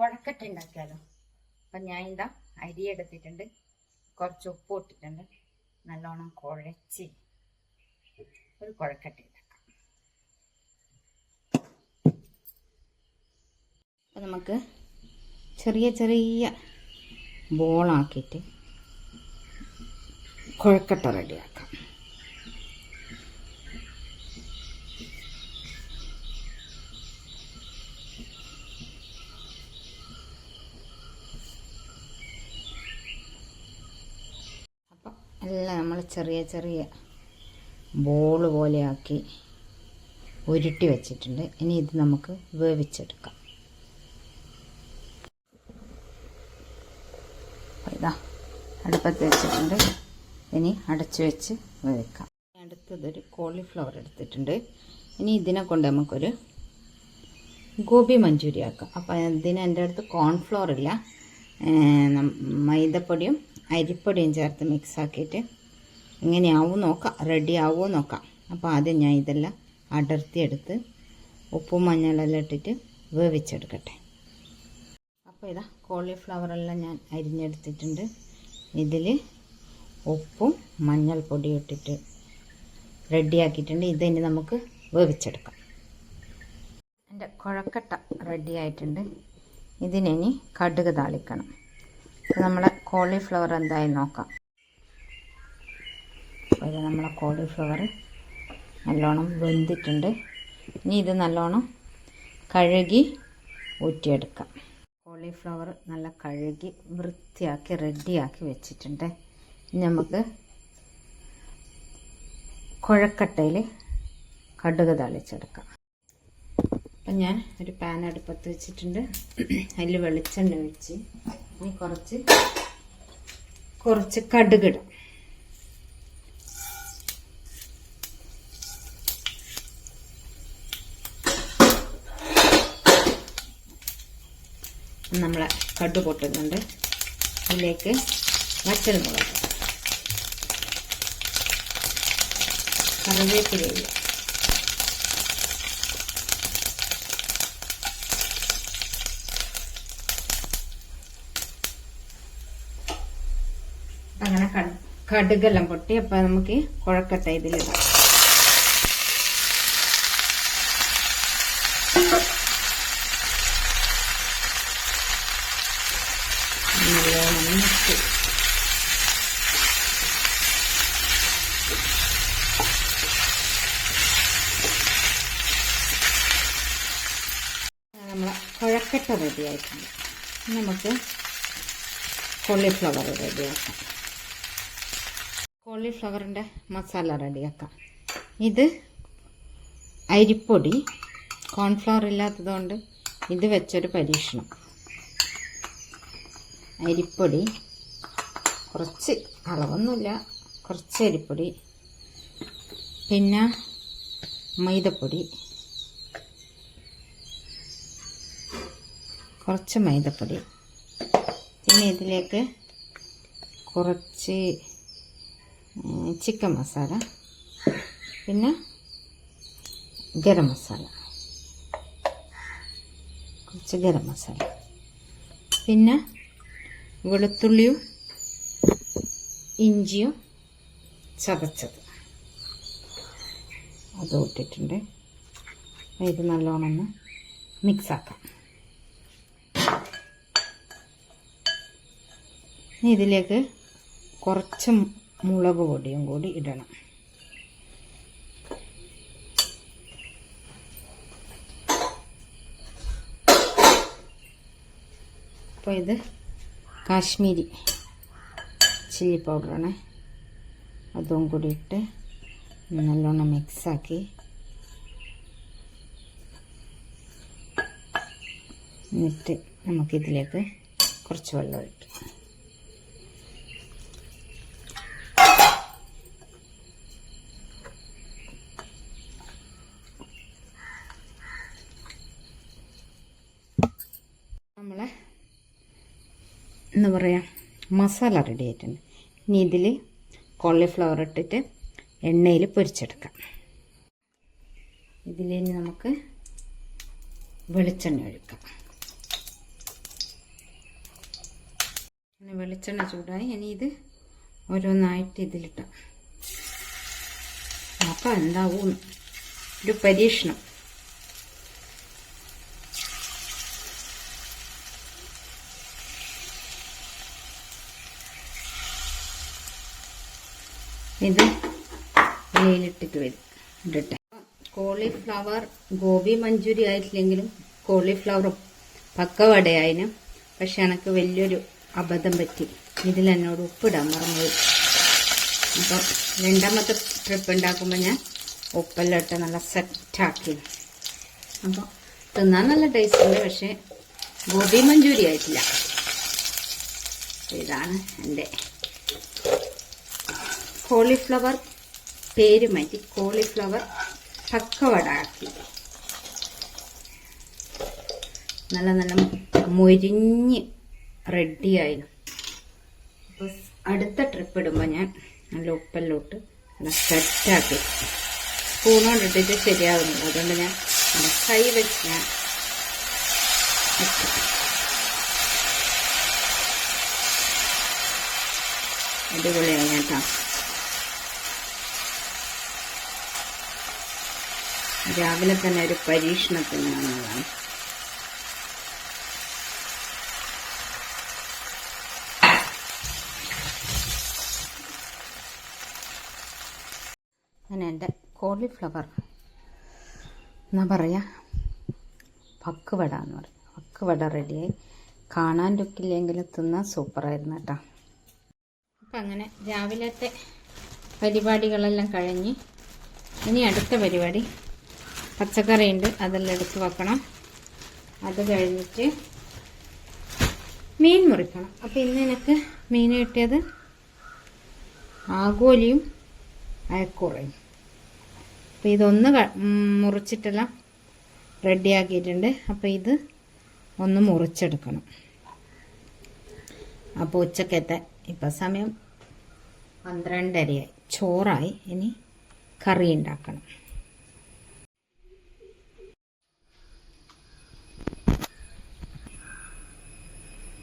കുഴക്കട്ട ഉണ്ടാക്കിയാലോ. അപ്പം ഞാൻ ഇതാ അരി എടുത്തിട്ടുണ്ട്, കുറച്ച് ഉപ്പ് ഇട്ടിട്ടുണ്ട്, നല്ലോണം കുഴച്ച് ഒരു കുഴക്കട്ട ഉണ്ടാക്കാം. അപ്പം നമുക്ക് ചെറിയ ചെറിയ ബോളാക്കിയിട്ട് കുഴക്കട്ട റെഡിയാക്കാം. അപ്പം എല്ലാം നമ്മൾ ചെറിയ ചെറിയ ബോൾ പോലെയാക്കി ഉരുട്ടി വെച്ചിട്ടുണ്ട്. ഇനി ഇത് നമുക്ക് വേവിച്ചെടുക്കാം. ഇതാ അടുപ്പത്ത് വെച്ചിട്ടുണ്ട്, ഇനി അടച്ചു വെച്ച് വേവിക്കാം. അടുത്തതൊരു കോളിഫ്ലവർ എടുത്തിട്ടുണ്ട്. ഇനി ഇതിനെ കൊണ്ട് നമുക്കൊരു ഗോബി മഞ്ചൂരി ആക്കാം. അപ്പം ഇതിന് എൻ്റെ അടുത്ത് കോൺഫ്ലോർ ഇല്ല, മൈദപ്പൊടിയും അരിപ്പൊടിയും ചേർത്ത് മിക്സ് ആക്കിയിട്ട് എങ്ങനെയാവും നോക്കാം, റെഡി ആവുമോ നോക്കാം. അപ്പോൾ ആദ്യം ഞാൻ ഇതെല്ലാം അടർത്തിയെടുത്ത് ഉപ്പും മഞ്ഞളെല്ലാം ഇട്ടിട്ട് വേവിച്ചെടുക്കട്ടെ. അപ്പോൾ ഇതാ കോളിഫ്ലവറെല്ലാം ഞാൻ അരിഞ്ഞെടുത്തിട്ടുണ്ട്. ഇതിൽ ഉപ്പും മഞ്ഞൾപ്പൊടിയും ഇട്ടിട്ട് റെഡിയാക്കിയിട്ടുണ്ട്. ഇതിനി നമുക്ക് വേവിച്ചെടുക്കാം. എൻ്റെ കുഴക്കട്ട റെഡി ആയിട്ടുണ്ട്. ഇതിനി കടുക് താളിക്കണം. നമ്മളെ കോളിഫ്ലവർ എന്തായി നോക്കാം. അപ്പോൾ ഇത് നമ്മളെ കോളിഫ്ലവർ നല്ലോണം വെന്തിട്ടുണ്ട്. ഇനി ഇത് നല്ലോണം കഴുകി ഊറ്റിയെടുക്കാം. കോളിഫ്ലവർ നല്ല കഴുകി വൃത്തിയാക്കി റെഡിയാക്കി വെച്ചിട്ടുണ്ട്. ഇനി നമുക്ക് കുഴക്കട്ടയിൽ കടുക് താളിച്ചെടുക്കാം. അപ്പം ഞാൻ ഒരു പാൻ അടുപ്പത്ത് വെച്ചിട്ടുണ്ട്. അതിൽ വെളിച്ചെണ്ണ ഒഴിച്ച് ഇനി കുറച്ച് കടുകിടാം. നമ്മളെ കടു പൊട്ടുന്നുണ്ട്. ഇതിലേക്ക് വറ്റൽമുളക്, കറിവേപ്പില, അങ്ങനെ കടുകെല്ലാം പൊട്ടി. അപ്പം നമുക്ക് കുഴക്കട്ട ഇതിലിടാം. നല്ലോണം മിക്സ്. നമ്മളെ കുഴക്കട്ട റെഡിയായിട്ടുണ്ട്. നമുക്ക് കോളിഫ്ലവർ റെഡിയാക്കാം. കോളിഫ്ലവറിൻ്റെ മസാല റെഡിയാക്കാം. ഇത് അരിപ്പൊടി, കോൺഫ്ലവർ ഇല്ലാത്തതുകൊണ്ട് ഇത് വെച്ചൊരു പരീക്ഷണം. അരിപ്പൊടി കുറച്ച്, അളവൊന്നുമില്ല, കുറച്ച് അരിപ്പൊടി, പിന്നെ മൈദപ്പൊടി, കുറച്ച് മൈദപ്പൊടി, പിന്നെ ഇതിലേക്ക് കുറച്ച് ചിക്കൻ മസാല, പിന്നെ ഗരം മസാല, കുറച്ച് ഗരം മസാല, പിന്നെ വെളുത്തുള്ളിയും ഇഞ്ചിയും ചതച്ചത് അത് ഇട്ടിട്ടുണ്ട്. ഇത് നല്ലോണം ഒന്ന് മിക്സാക്കാം. ഇതിലേക്ക് കുറച്ച് മുളക് പൊടിയും കൂടി ഇടണം. അപ്പോൾ ഇത് കാശ്മീരി ചില്ലി പൗഡറാണ്. അതും കൂടി ഇട്ട് നല്ലോണം മിക്സാക്കി എന്നിട്ട് നമുക്കിതിലേക്ക് കുറച്ച് വെള്ളം ഒഴിക്കാം. നമ്മളെ എന്താ പറയുക, മസാല റെഡി ആയിട്ടുണ്ട്. ഇനി ഇതിൽ കോളിഫ്ലവർ ഇട്ടിട്ട് എണ്ണയിൽ പൊരിച്ചെടുക്കാം. ഇതിലിനി നമുക്ക് വെളിച്ചെണ്ണ ഒഴിക്കാം. വെളിച്ചെണ്ണ ചൂടായി. ഇനി ഇത് ഓരോന്നായിട്ട് ഇതിലിട്ട അപ്പം എന്താവും ഒരു പരീക്ഷണം. ഇത് ഇലയിലിട്ടിട്ട് ഇടട്ടെ. കോളിഫ്ലവർ ഗോബി മഞ്ചൂരി ആയിട്ടില്ലെങ്കിലും കോളിഫ്ലവർ പക്കവടയായതിനും. പക്ഷെ എനിക്ക് വലിയൊരു അബദ്ധം പറ്റി. ഇതിൽ എന്നോട് ഉപ്പിടാൻ മറന്നു. അപ്പം രണ്ടാമത്തെ ട്രിപ്പ് ഉണ്ടാക്കുമ്പോൾ ഞാൻ ഉപ്പെല്ലാം ഇട്ട് നല്ല സെറ്റാക്കി. അപ്പോൾ തിന്നാൻ നല്ല ടേസ്റ്റ് ഉണ്ട്, പക്ഷേ ഗോബി മഞ്ചൂരി ആയിട്ടില്ല. ഇതാണ് എൻ്റെ കോളിഫ്ലവർ പേര് മാറ്റി കോളിഫ്ലവർ പക്കവട ആക്കി. നല്ല നല്ല മൊരിഞ്ഞ് റെഡിയായിരുന്നു. അപ്പോൾ അടുത്ത ട്രിപ്പ് ഇടുമ്പോൾ ഞാൻ നല്ല ഉപ്പെല്ലോട്ട് നല്ല സെറ്റാക്കി. സ്പൂണോണ്ടിട്ടിട്ട് ശരിയാകുന്നില്ല, അതുകൊണ്ട് ഞാൻ കൈ വെച്ച് ഞാൻ അടിപൊളിയായി കേട്ടോ. രാവിലെ തന്നെ ഒരു പരീക്ഷണത്തിന് വന്നതാണ്. അങ്ങനെ എൻ്റെ കോളിഫ്ലവർ എന്നാ പറയുക പക്കുവട എന്ന് പറയും. പക്കുവട റെഡിയായി. കാണാൻ ലുക്കില്ലെങ്കിലും തിന്നാൻ സൂപ്പറായിരുന്നു കേട്ടോ. അപ്പം അങ്ങനെ രാവിലത്തെ പരിപാടികളെല്ലാം കഴിഞ്ഞ് ഇനി അടുത്ത പരിപാടി പച്ചക്കറിയുണ്ട്, അതെല്ലാം എടുത്ത് വെക്കണം. അത് കഴിഞ്ഞിട്ട് മീൻ മുറിക്കണം. അപ്പം ഇന്ന് എനിക്ക് മീൻ കിട്ടിയത് ആഗോലിയും അയക്കൂറയും. അപ്പം ഇതൊന്ന് മുറിച്ചിട്ടെല്ലാം റെഡിയാക്കിയിട്ടുണ്ട്. അപ്പം ഇത് ഒന്ന് മുറിച്ചെടുക്കണം. അപ്പോൾ ഉച്ചക്കത്തെ ഇപ്പം സമയം 12:30 ചോറായി. ഇനി കറി ഉണ്ടാക്കണം.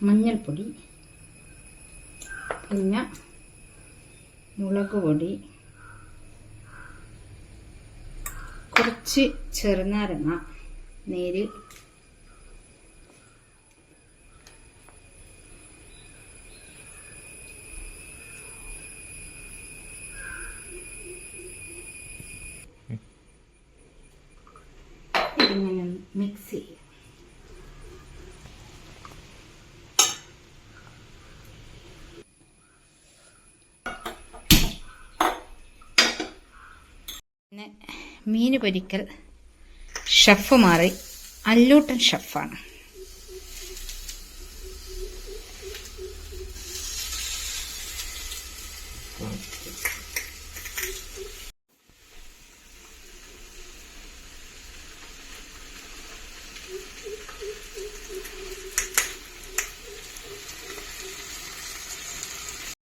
മഞ്ഞൾപ്പൊടി, പിന്നെ മുളക് പൊടി, കുറച്ച് ചെറുനാരങ്ങ നീര്, ഇതിങ്ങനെ മിക്സ് ചെയ്യും. പിന്നെ മീൻ പൊരിക്കൽ ഷെഫ് മാറി അല്ലൂട്ടൻ ഷെഫാണ്.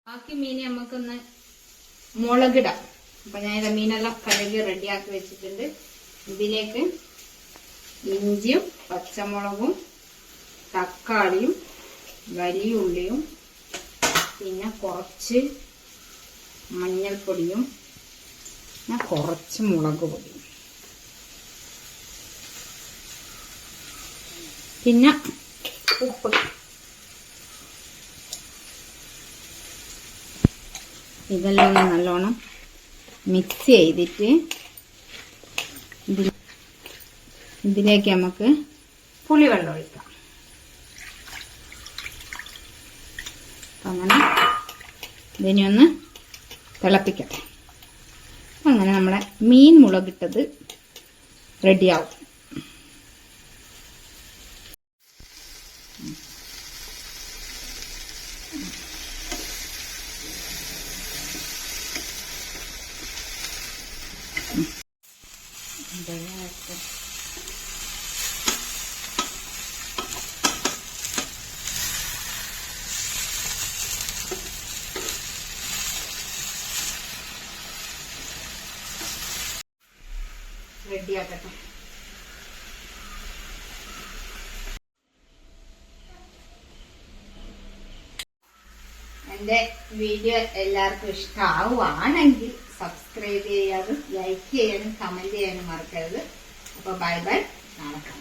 ബാക്കി മീൻ നമുക്കൊന്ന് മുളകിടാം. അപ്പം ഞാൻ ഇത് മീനെല്ലാം കഴുകി റെഡിയാക്കി വെച്ചിട്ടുണ്ട്. ഇതിലേക്ക് ഇഞ്ചിയും പച്ചമുളകും തക്കാളിയും വലിയ ഉള്ളിയും പിന്നെ കുറച്ച് മഞ്ഞൾപ്പൊടിയും പിന്നെ കുറച്ച് മുളക് പൊടിയും പിന്നെ ഉപ്പ്. ഇതെല്ലാം നല്ലോണം മിക്സ് ചെയ്തിട്ട് ഇതിലേക്ക് നമുക്ക് പുളിവെള്ളം ഒഴിക്കാം. അങ്ങനെ ഇതിനെ ഒന്ന് തിളപ്പിക്കട്ടെ. അങ്ങനെ നമ്മളെ മീൻ മുളകിട്ടത് റെഡിയാവും. റെഡിയാക്കട്ടെ. എൻ്റെ വീഡിയോ എല്ലാവർക്കും ഇഷ്ടമാവുകയാണെങ്കിൽ സബ്സ്ക്രൈബ് ചെയ്യാനും ലൈക്ക് ചെയ്യാനും കമൻറ്റ് ചെയ്യാനും മറക്കരുത്. അപ്പോൾ ബൈ ബൈ, നാളെ കാണാം.